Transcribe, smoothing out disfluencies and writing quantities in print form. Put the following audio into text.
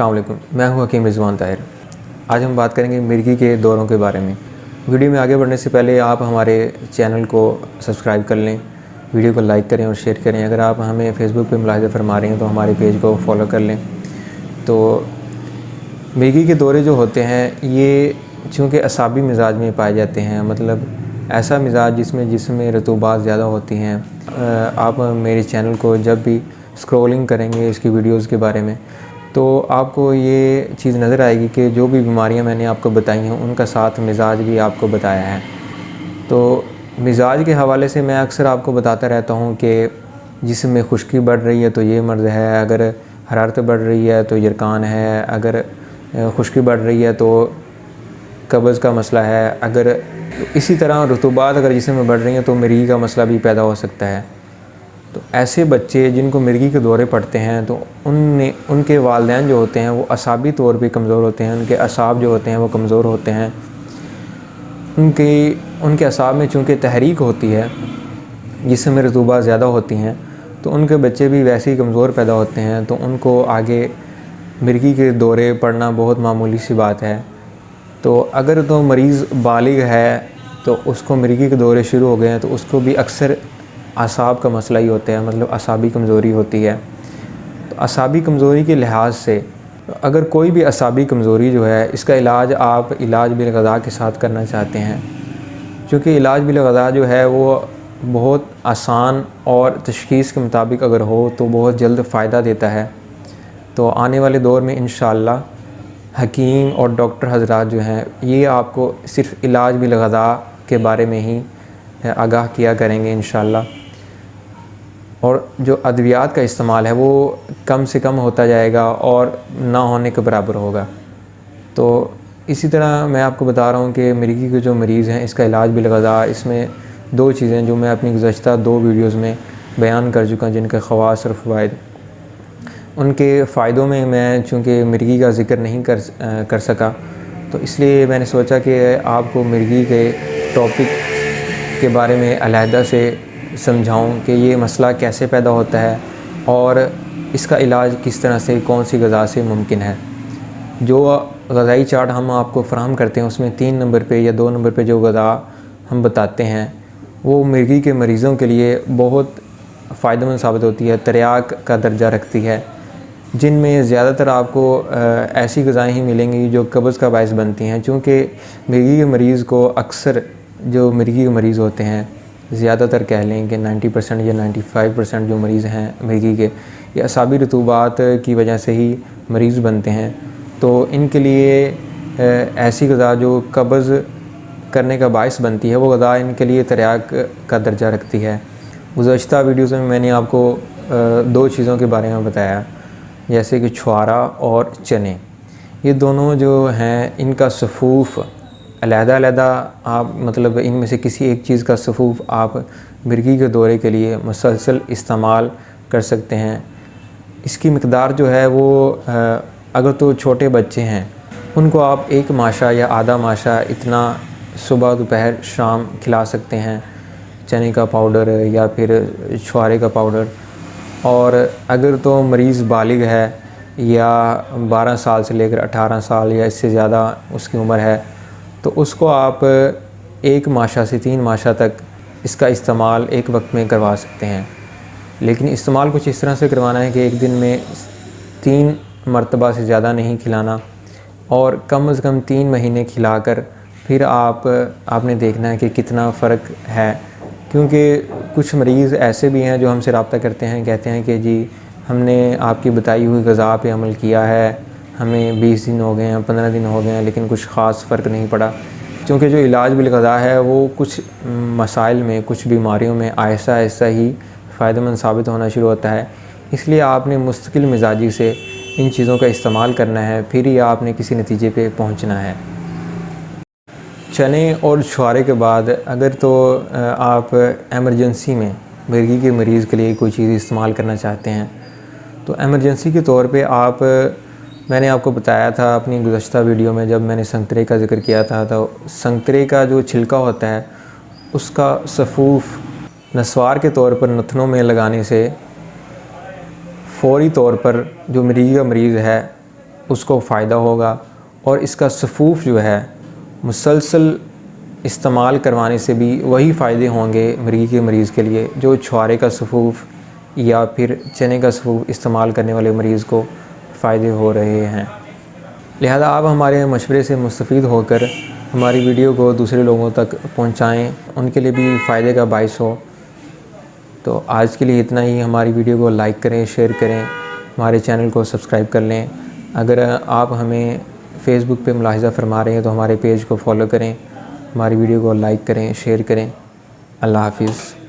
अस्सलाम वालेकुम, मैं हूं हकीम रिजवान ताहिर। आज हम बात करेंगे मिर्गी के दौरों के बारे में। वीडियो में आगे बढ़ने से पहले आप हमारे चैनल को सब्सक्राइब कर लें, वीडियो को लाइक करें और शेयर करें। अगर आप हमें फेसबुक पे मुलाहिज़ा फरमा रहे हैं तो हमारे पेज को फॉलो कर लें। तो मिर्गी के दौरे जो होते हैं ये चूँकि असाबी मिजाज में पाए जाते हैं, मतलब ऐसा मिजाज जिसमें रतूबात ज़्यादा होती हैं। आप मेरे चैनल को जब भी स्क्रॉलिंग करेंगे इसकी वीडियोस के बारे में तो आपको ये चीज़ नज़र आएगी कि जो भी बीमारियां मैंने आपको बताई हैं उनका साथ मिजाज भी आपको बताया है। तो मिजाज के हवाले से मैं अक्सर आपको बताता रहता हूँ कि जिस्म में खुश्की बढ़ रही है तो ये मर्ज़ है, अगर हरारत बढ़ रही है तो यरकान है, अगर खुश्की बढ़ रही है तो कब्ज़ का मसला है, अगर इसी तरह रतूबात अगर जिस्म में बढ़ रही हैं तो मिर्गी का मसला भी पैदा हो सकता है। तो ऐसे बच्चे जिनको मिर्गी के दौरे पड़ते हैं तो उनके वालिदैन जो होते हैं वो असाबी तौर पे कमज़ोर होते हैं, उनके असाब जो होते हैं वो कमज़ोर होते हैं। उनके असाब में चूँकि तहरीक होती है, जिसमें रतूबा ज़्यादा होती हैं, तो उनके बच्चे भी वैसे ही कमज़ोर पैदा होते हैं। तो उनको आगे मिर्गी के दौरे पड़ना बहुत मामूली सी बात है। तो अगर तो मरीज़ बालिग है तो उसको मिर्गी के दौरे शुरू हो गए हैं तो उसको भी अक्सर असाब का मसला ही होता है, मतलब असाबी कमज़ोरी होती है। तो असाबी कमज़ोरी के लिहाज से अगर कोई भी असाबी कमज़ोरी जो है इसका इलाज आप इलाज बिल-ग़ज़ा के साथ करना चाहते हैं, क्योंकि इलाज बिल-ग़ज़ा जो है वो बहुत आसान और तशख़ीस के मुताबिक अगर हो तो बहुत जल्द फ़ायदा देता है। तो आने वाले दौर में इंशाअल्लाह हकीम और डॉक्टर हज़रात जो हैं ये आपको सिर्फ़ इलाज बिल-ग़ज़ा के बारे में ही आगाह किया करेंगे इंशाअल्लाह, और जो अद्वियात का इस्तेमाल है वो कम से कम होता जाएगा और ना होने के बराबर होगा। तो इसी तरह मैं आपको बता रहा हूँ कि मिर्गी के जो मरीज़ हैं इसका इलाज बिल-ग़ज़ा, इसमें दो चीज़ें जो मैं अपनी गुज़श्ता 2 वीडियोज़ में बयान कर चुका हूँ जिनके ख़वास और फ़वाइद। उनके फ़ायदों में मैं चूँकि मिर्गी का ज़िक्र नहीं कर सका तो इसलिए मैंने सोचा कि आपको मिर्गी के टॉपिक के बारे में अलहदा से समझाऊं कि ये मसला कैसे पैदा होता है और इसका इलाज किस तरह से, कौन सी ग़ज़ा से मुमकिन है। जो ग़ज़ाई चार्ट हम आपको फ़राहम करते हैं उसमें 3 नंबर पे या 2 नंबर पे जो ग़ज़ा हम बताते हैं वो मिर्गी के मरीज़ों के लिए बहुत फ़ायदेमंद साबित होती है, तरियाक का दर्जा रखती है, जिनमें ज़्यादातर आपको ऐसी ग़ज़ाएँ ही मिलेंगी जो कब्ज़ का बायस बनती हैं। चूँकि मिर्गी के मरीज़ को अक्सर जो मिर्गी के मरीज़ होते हैं, ज़्यादातर कह लें कि 90% या 95% जो मरीज़ हैं मिर्गी के, ये असाबी रतूबात की वजह से ही मरीज़ बनते हैं। तो इनके लिए ऐसी ग़ज़ा जो कब्ज़ करने का बायस बनती है वो ग़ज़ा इनके लिए तरियाक का दर्जा रखती है। गुज़श्ता वीडियोज़ में मैंने आपको 2 चीज़ों के बारे में बताया, जैसे कि छुआरा और चने। ये दोनों जो हैं इनका सफ़ूफ़ अलहदा आप मतलब इनमें से किसी एक चीज़ का सफ़ूफ़ आप मिर्गी के दौरे के लिए मुसलसल इस्तेमाल कर सकते हैं। इसकी मिक़दार जो है वो अगर तो छोटे बच्चे हैं उनको आप 1 माशा या आधा माशा इतना सुबह दोपहर शाम खिला सकते हैं, चने का पाउडर या फिर छुआरे का पाउडर। और अगर तो मरीज़ बालिग है या 12 साल से लेकर 18 साल या इससे ज़्यादा उसकी उम्र है तो उसको आप 1 माशा से 3 माशा तक इसका इस्तेमाल एक वक्त में करवा सकते हैं। लेकिन इस्तेमाल कुछ इस तरह से करवाना है कि एक दिन में 3 मरतबा से ज़्यादा नहीं खिलाना और कम से कम 3 महीने खिलाकर फिर आपने देखना है कि कितना फ़र्क है। क्योंकि कुछ मरीज़ ऐसे भी हैं जो हमसे रब्ता करते हैं, कहते हैं कि जी हमने आपकी बताई हुई ग़ज़ा पे अमल किया है, हमें 20 दिन हो गए हैं, 15 दिन हो गए हैं, लेकिन कुछ ख़ास फ़र्क नहीं पड़ा। क्योंकि जो इलाज बिल-ग़ज़ा है वो कुछ मसाइल में, कुछ बीमारियों में आहिस्ता आहिस्ता ही फ़ायदेमंद साबित होना शुरू होता है। इसलिए आपने मुस्तकिल मिजाजी से इन चीज़ों का इस्तेमाल करना है, फिर ही आपने किसी नतीजे पे पहुंचना है। चने और छुआरे के बाद अगर तो आप एमरजेंसी में मिर्गी के मरीज़ के लिए कोई चीज़ इस्तेमाल करना चाहते हैं तो एमरजेंसी के तौर पे मैंने आपको बताया था अपनी गुज़श्ता वीडियो में जब मैंने संतरे का ज़िक्र किया था, तो संतरे का जो छिलका होता है उसका सफ़ूफ़ नस्वार के तौर पर नथनों में लगाने से फ़ौरी तौर पर जो मिर्गी का मरीज़ है اس کو فائدہ ہوگا، اور اس کا صفوف جو ہے مسلسل استعمال کروانے سے بھی وہی فائدے ہوں گے مرگی کے مریض کے لیے جو چھوارے کا صفوف یا پھر چنے کا صفوف استعمال کرنے والے مریض کو فائدے ہو رہے ہیں۔ لہذا آپ ہمارے مشورے سے مستفید ہو کر ہماری ویڈیو کو دوسرے لوگوں تک پہنچائیں، ان کے لیے بھی فائدے کا باعث ہو۔ تو آج کے لیے اتنا ہی۔ ہماری ویڈیو کو لائک کریں، شیئر کریں، ہمارے چینل کو سبسکرائب کر لیں۔ اگر آپ ہمیں فیس بک پہ ملاحظہ فرما رہے ہیں تو ہمارے پیج کو فالو کریں، ہماری ویڈیو کو لائک کریں، شیئر کریں۔ اللہ حافظ۔